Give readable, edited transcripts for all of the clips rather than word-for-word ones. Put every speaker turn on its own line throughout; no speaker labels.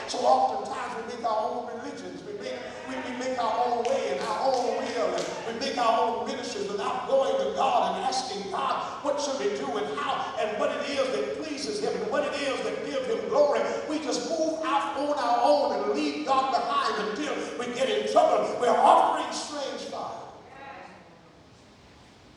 So oftentimes we make our own religions. We make our own way and our own will. And we make our own ministries without going to God and asking God, what should we do and how and what it is that pleases him and what it is that gives him glory. We just move out on our own and leave God behind until we get in trouble. We're offering strange fire.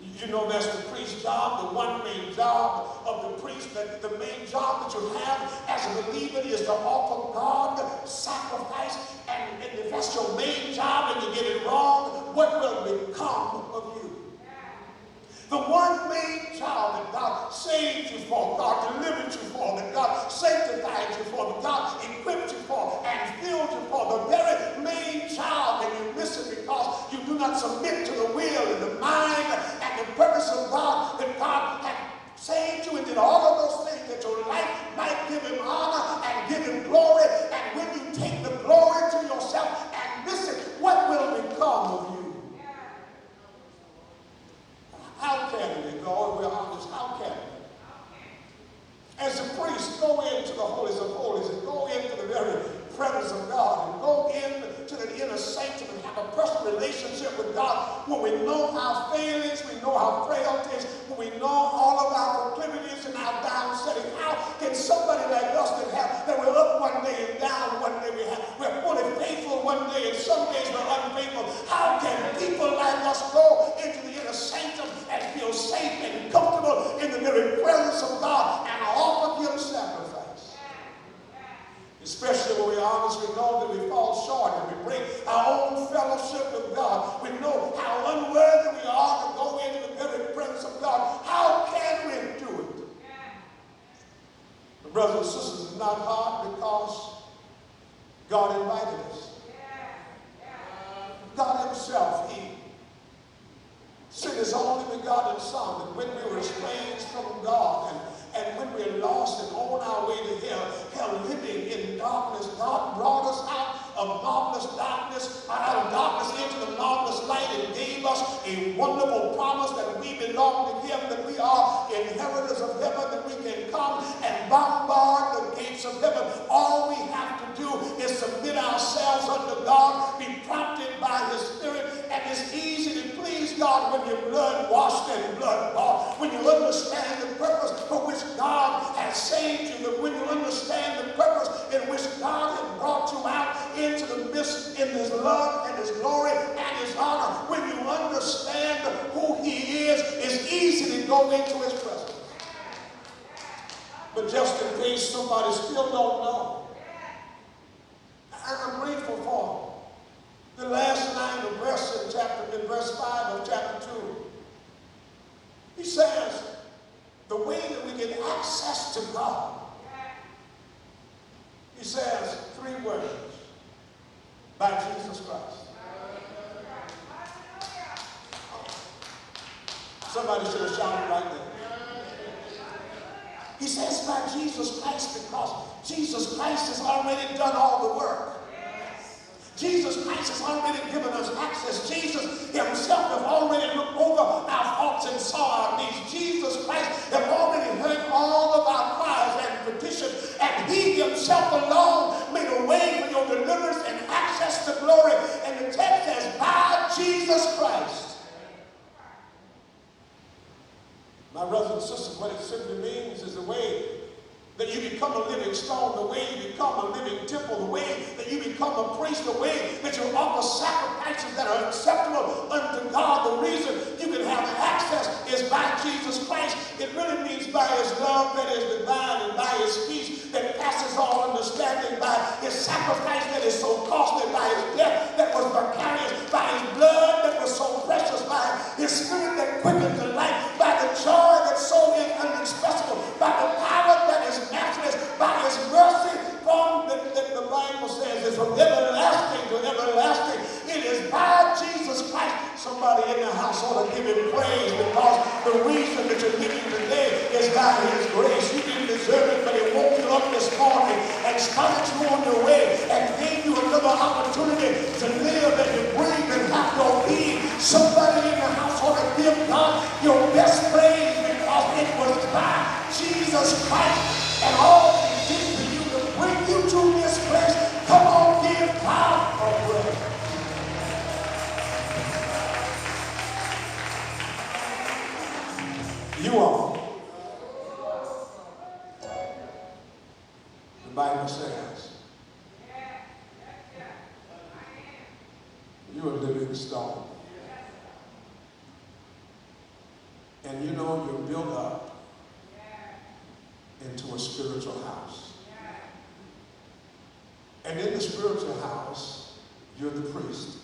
You know that's the priest's job, the one main job of the priest. That the main job that you have as a believer is to offer God sacrifice. And if that's your main job and you get it wrong, what will become of you? The one main job that God saved you for, God delivered you for, that God sanctified you for, that God equipped you for and filled you for, the very main job, and you miss it because you do not submit to the will and the mind and the purpose of God, that God had saved you and did all of those things that your life might give him honor and give him glory. And when you take the glory to yourself and miss it, what will become of you? How can we go? If we're honest, how can we? As a priest, go into the holies of holies and go into the very presence of God and go into the inner sanctum and have a personal relationship with God when we know our failings, we know our frailties, when we know all of our proclivities and our down setting. How can somebody like us that we're up one day and down one day, we're fully faithful one day and some days we're unfaithful? How can people like us go into the inner sanctum and feel safe and comfortable in the very presence of God and offer him sacrifice? Especially when we're honest, we know that we fall short and we break our own fellowship with God. We know how unworthy we are to go into the very presence of God. How can we do it? But brothers and sisters, it's not hard because God invited us. God himself, he sent his only begotten Son, that when we were estranged from God and when we are lost and on our way to hell, living in darkness, God brought us out of marvelous darkness, out of darkness into the marvelous light, and gave us a wonderful promise that we belong to him, that we are inheritors of heaven, that we can come and bombard the gates of heaven. All we have to do is submit ourselves unto God, be prompted by his Spirit, and it's easy to please God when you're blood washed and blood bought, when you understand the purpose for which God has saved you, that when you understand the purpose in which God has brought you out into the midst in his love and his glory and his honor. When you understand who he is, it's easy to go into his presence. But just in case somebody still don't know, I'm grateful for the last line of verse in verse 5 of chapter 2. He says, the way that we get access to God, he says 3 words: by Jesus Christ. Somebody should have shouted right there. He says by Jesus Christ because Jesus Christ has already done all the work. Jesus Christ has already given us access. Jesus himself has already looked over our faults and saw our needs. Jesus Christ has already heard all of our cries and petitions, and he himself alone made a way for your deliverance and access to glory. And the text says, by Jesus Christ. My brothers and sisters, what it simply means is the way that you become a living stone, the way you become a living temple, the way that you become a priest, the way that you offer sacrifices that are acceptable unto God. The reason you can have access is by Jesus Christ. It really means by his love that is divine, and by his peace that passes all understanding, by his sacrifice that is so costly, by his death that was vicarious, by his blood that was so precious, by his spirit that quickens the life, by the joy that's so inexpressible, by the power that is matchless, by his mercy from the Bible says is from everlasting to everlasting. It is by Jesus Christ. Somebody in the house ought to give him praise, because the reason that you're living today is by his grace. You didn't deserve it, but he woke you up this morning and started you on your way and gave you another opportunity to live and to breathe and have your being. Somebody in the house ought to give God your best praise, because it was by Jesus Christ and all he did for you to bring you to this place The Bible says, you're a living stone. And you know you're built up into a spiritual house. And in the spiritual house, you're the priest.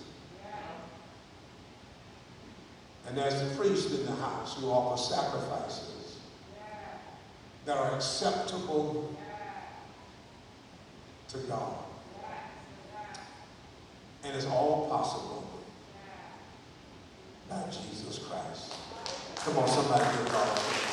And as the priest in the house, you offer sacrifices that are acceptable to God. And it's all possible by Jesus Christ. Come on, somebody give God a praise.